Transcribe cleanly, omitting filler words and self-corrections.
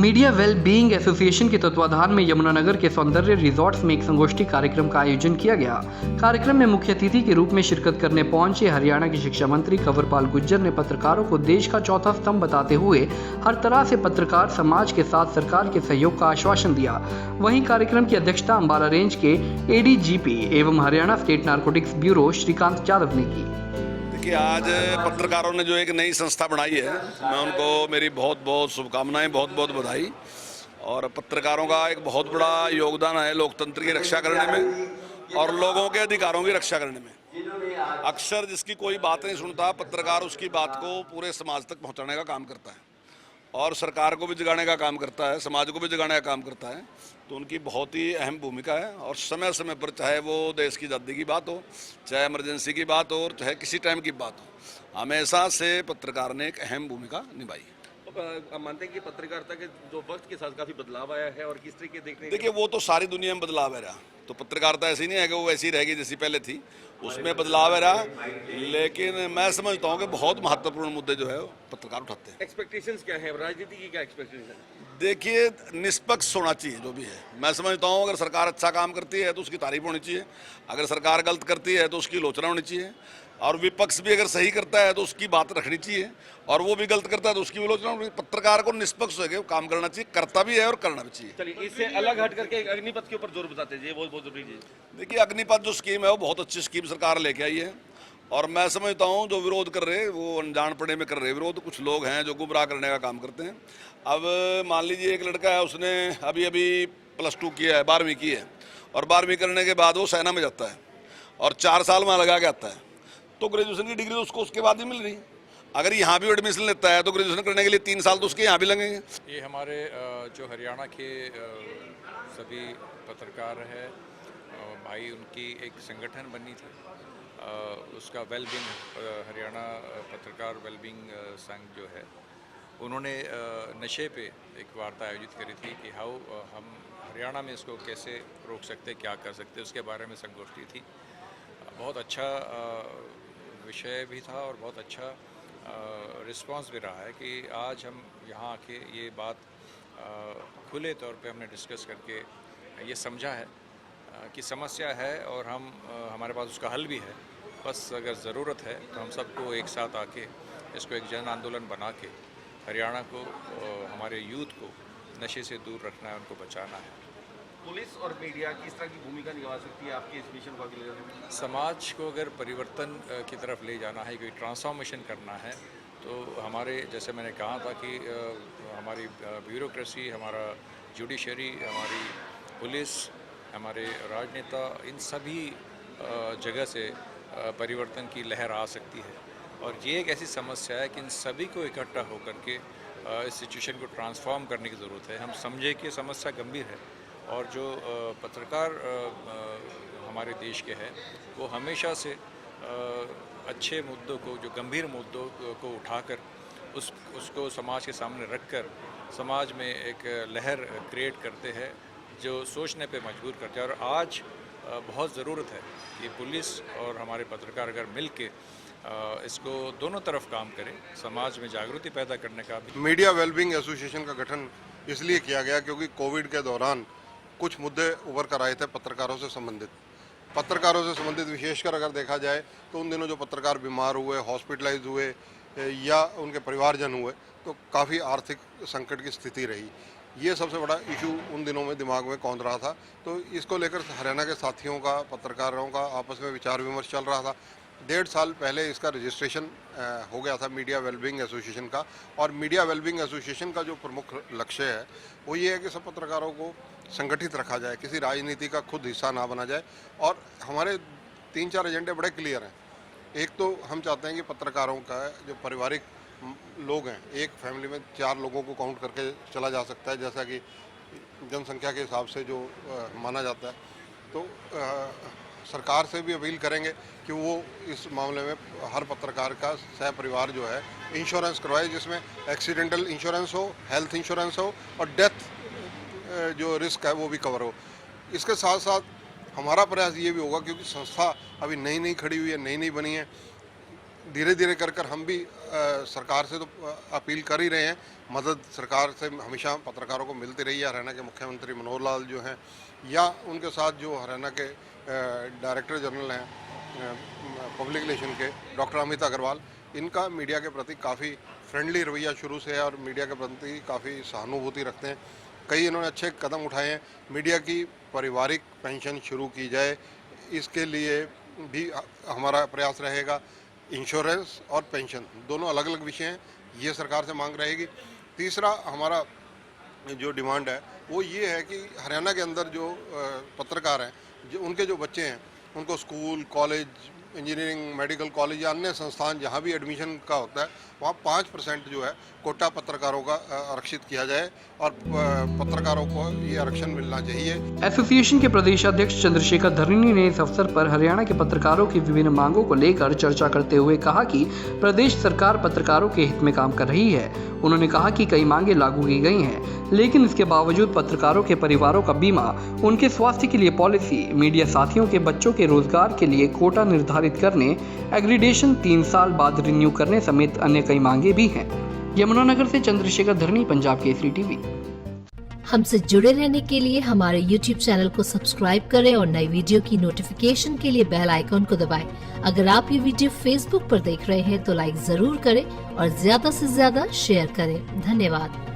Media well being association के तत्वाधान में यमुनानगर के सौंदर्य रिजॉर्ट्स में एक संगोष्ठी कार्यक्रम का आयोजन किया गया। कार्यक्रम में मुख्य अतिथि के रूप में शिरकत करने पहुंचे हरियाणा के शिक्षा मंत्री कंवरपाल गुर्जर ने पत्रकारों को देश का चौथा स्तंभ बताते हुए हर तरह से पत्रकार समाज के साथ सरकार के सहयोग का आश्वासन दिया। वहीं कार्यक्रम की अध्यक्षता अम्बाला रेंज के एडीजीपी एवं Haryana state narcotics bureau Shrikant Yadav ने की। कि आज पत्रकारों ने जो एक नई संस्था बनाई है, मैं उनको मेरी बहुत बहुत शुभकामनाएं, बहुत बहुत बधाई। और पत्रकारों का एक बहुत बड़ा योगदान है लोकतंत्र की रक्षा करने में और लोगों के अधिकारों की रक्षा करने में। अक्सर जिसकी कोई बात नहीं सुनता, पत्रकार उसकी बात को पूरे समाज तक पहुंचाने का काम करता है और सरकार को भी जगाने का काम करता है, समाज को भी जगाने का काम करता है। तो उनकी बहुत ही अहम भूमिका है और समय समय पर, चाहे वो देश की आज़ादी की बात हो, चाहे इमरजेंसी की बात हो और चाहे किसी टाइम की बात हो, हमेशा से पत्रकार ने एक अहम भूमिका निभाई। तो मानते हैं कि पत्रकारिता के जो वक्त के साथ काफ़ी बदलाव आया है और किस तरीके देखने, देखिए वो तो सारी दुनिया में बदलाव है रहा। तो पत्रकारिता ऐसी नहीं है कि वो वैसी रहेगी जैसी पहले थी, उसमें बदलाव है रहा। लेकिन मैं समझता हूँ कि बहुत महत्वपूर्ण मुद्दे जो है वो पत्रकार उठाते हैं। एक्सपेक्टेशंस क्या है, राजनीति की क्या एक्सपेक्टेशन? देखिए, निष्पक्ष होना चाहिए जो भी है। मैं समझता हूँ अगर सरकार अच्छा काम करती है तो उसकी तारीफ होनी चाहिए, अगर सरकार गलत करती है तो उसकी आलोचना होनी चाहिए, और विपक्ष भी अगर सही करता है तो उसकी बात रखनी चाहिए, और वो भी गलत करता है तो उसकी आलोचना होनी चाहिए। पत्रकार को निष्पक्ष होकर काम करना चाहिए, करता भी है और करना भी चाहिए। चलिए, इससे अलग हट करके अग्निपथ के ऊपर जोर बताते हैं, वो बहुत जरूरी है। देखिए, अग्निपथ जो स्कीम है वो बहुत अच्छी स्कीम सरकार लेके आई है और मैं समझता हूँ जो विरोध कर रहे वो अनजान पड़े में कर रहे विरोध। कुछ लोग हैं जो गुमराह करने का काम करते हैं। अब मान लीजिए एक लड़का है, उसने अभी अभी +2 किया है, 12वीं की है, और 12वीं करने के बाद वो सेना में जाता है और 4 साल वहाँ लगा के आता है, तो ग्रेजुएशन की डिग्री उसको उसके बाद ही मिल रही। अगर यहाँ भी एडमिशन लेता है तो ग्रेजुएशन करने के लिए 3 साल तो उसके यहाँ भी लगेंगे। ये हमारे जो हरियाणा के सभी पत्रकार है भाई, उनकी एक संगठन बनी थी, उसका वेलबींग हरियाणा पत्रकार वेलबींग संघ जो है, उन्होंने नशे पे एक वार्ता आयोजित करी थी कि हाउ हम हरियाणा में इसको कैसे रोक सकते, क्या कर सकते, उसके बारे में संगोष्ठी थी। बहुत अच्छा विषय भी था और बहुत अच्छा रिस्पांस भी रहा है कि आज हम यहाँ आके ये बात खुले तौर पे हमने डिस्कस करके ये समझा है कि समस्या है और हमारे पास उसका हल भी है। बस अगर ज़रूरत है तो हम सबको एक साथ आके इसको एक जन आंदोलन बना के हरियाणा को, हमारे यूथ को नशे से दूर रखना है, उनको बचाना है। पुलिस और मीडिया किस तरह की भूमिका निभा सकती है आपके इस मिशन को आगे ले जाने में? समाज को अगर परिवर्तन की तरफ ले जाना है, कोई ट्रांसफॉर्मेशन करना है, तो हमारे, जैसे मैंने कहा था कि हमारी ब्यूरोक्रेसी, हमारा जुडिशरी, हमारी पुलिस, हमारे राजनेता, इन सभी जगह से परिवर्तन की लहर आ सकती है। और ये एक ऐसी समस्या है कि इन सभी को इकट्ठा होकर के इस सिचुएशन को ट्रांसफॉर्म करने की ज़रूरत है। हम समझे कि समस्या गंभीर है और जो पत्रकार हमारे देश के हैं वो हमेशा से अच्छे मुद्दों को, जो गंभीर मुद्दों को उठाकर उसको समाज के सामने रखकर समाज में एक लहर क्रिएट करते हैं जो सोचने पे मजबूर करते हैं। और आज बहुत ज़रूरत है कि पुलिस और हमारे पत्रकार अगर मिल के इसको दोनों तरफ काम करें, समाज में जागृति पैदा करने का भी। मीडिया वेलबींग एसोसिएशन का गठन इसलिए किया गया क्योंकि कोविड के दौरान कुछ मुद्दे उभर कर आए थे पत्रकारों से संबंधित विशेषकर अगर देखा जाए तो उन दिनों जो पत्रकार बीमार हुए, हॉस्पिटलाइज हुए या उनके परिवारजन हुए, तो काफ़ी आर्थिक संकट की स्थिति रही। ये सबसे बड़ा इशू उन दिनों में दिमाग में कौंध रहा था। तो इसको लेकर हरियाणा के साथियों का, पत्रकारों का आपस में विचार विमर्श चल रहा था। 1.5 साल पहले इसका रजिस्ट्रेशन हो गया था मीडिया वेलबींग एसोसिएशन का। और मीडिया वेलबींग एसोसिएशन का जो प्रमुख लक्ष्य है वो ये है कि सब पत्रकारों को संगठित रखा जाए, किसी राजनीति का खुद हिस्सा ना बना जाए। और हमारे 3-4 एजेंडे बड़े क्लियर हैं। एक तो हम चाहते हैं कि पत्रकारों का जो पारिवारिक लोग हैं, एक फैमिली में 4 लोगों को काउंट करके चला जा सकता है, जैसा कि जनसंख्या के हिसाब से जो माना जाता है। तो सरकार से भी अपील करेंगे कि वो इस मामले में हर पत्रकार का सह परिवार जो है इंश्योरेंस करवाए, जिसमें एक्सीडेंटल इंश्योरेंस हो, हेल्थ इंश्योरेंस हो और डेथ जो रिस्क है वो भी कवर हो। इसके साथ साथ हमारा प्रयास ये भी होगा, क्योंकि संस्था अभी नई खड़ी हुई है, नई बनी है, धीरे धीरे कर हम भी सरकार से तो अपील कर ही रहे हैं, मदद सरकार से हमेशा पत्रकारों को मिलती रही है। हरियाणा के मुख्यमंत्री मनोहर लाल जो हैं या उनके साथ जो हरियाणा के डायरेक्टर जनरल हैं पब्लिक रिलेशन के डॉक्टर अमित अग्रवाल, इनका मीडिया के प्रति काफ़ी फ्रेंडली रवैया शुरू से है और मीडिया के प्रति काफ़ी सहानुभूति रखते हैं। कई इन्होंने अच्छे कदम उठाए हैं। मीडिया की पारिवारिक पेंशन शुरू की जाए, इसके लिए भी हमारा प्रयास रहेगा। इंश्योरेंस और पेंशन दोनों अलग अलग विषय हैं, ये सरकार से मांग रहेगी। तीसरा हमारा जो डिमांड है वो ये है कि हरियाणा के अंदर जो पत्रकार हैं, जो उनके जो बच्चे हैं, उनको school, college, engineering, medical college या अन्य संस्थान जहाँ भी एडमिशन का होता है वहाँ 5% जो है कोटा पत्रकारों का आरक्षित किया जाए और पत्रकारों को ये आरक्षण मिलना चाहिए। एसोसिएशन के प्रदेश अध्यक्ष चंद्रशेखर धरनी ने इस अवसर पर हरियाणा के पत्रकारों की विभिन्न मांगों को लेकर चर्चा करते हुए कहा कि प्रदेश सरकार पत्रकारों के हित में काम कर रही है। उन्होंने कहा कि कई मांगे लागू की गई हैं, लेकिन इसके बावजूद पत्रकारों के परिवारों का बीमा, उनके स्वास्थ्य के लिए पॉलिसी, मीडिया साथियों के बच्चों के रोजगार के लिए कोटा निर्धारित करने, एग्रीडेशन 3 साल बाद रिन्यू करने समेत अन्य कई मांगे भी हैं। यमुनानगर से चंद्रशेखर धरनी, पंजाब केसरी टीवी। हमसे जुड़े रहने के लिए हमारे YouTube चैनल को सब्सक्राइब करें और नई वीडियो की नोटिफिकेशन के लिए बेल आइकॉन को दबाएं। अगर आप ये वीडियो Facebook पर देख रहे हैं तो लाइक जरूर करें और ज्यादा से ज्यादा शेयर करें। धन्यवाद।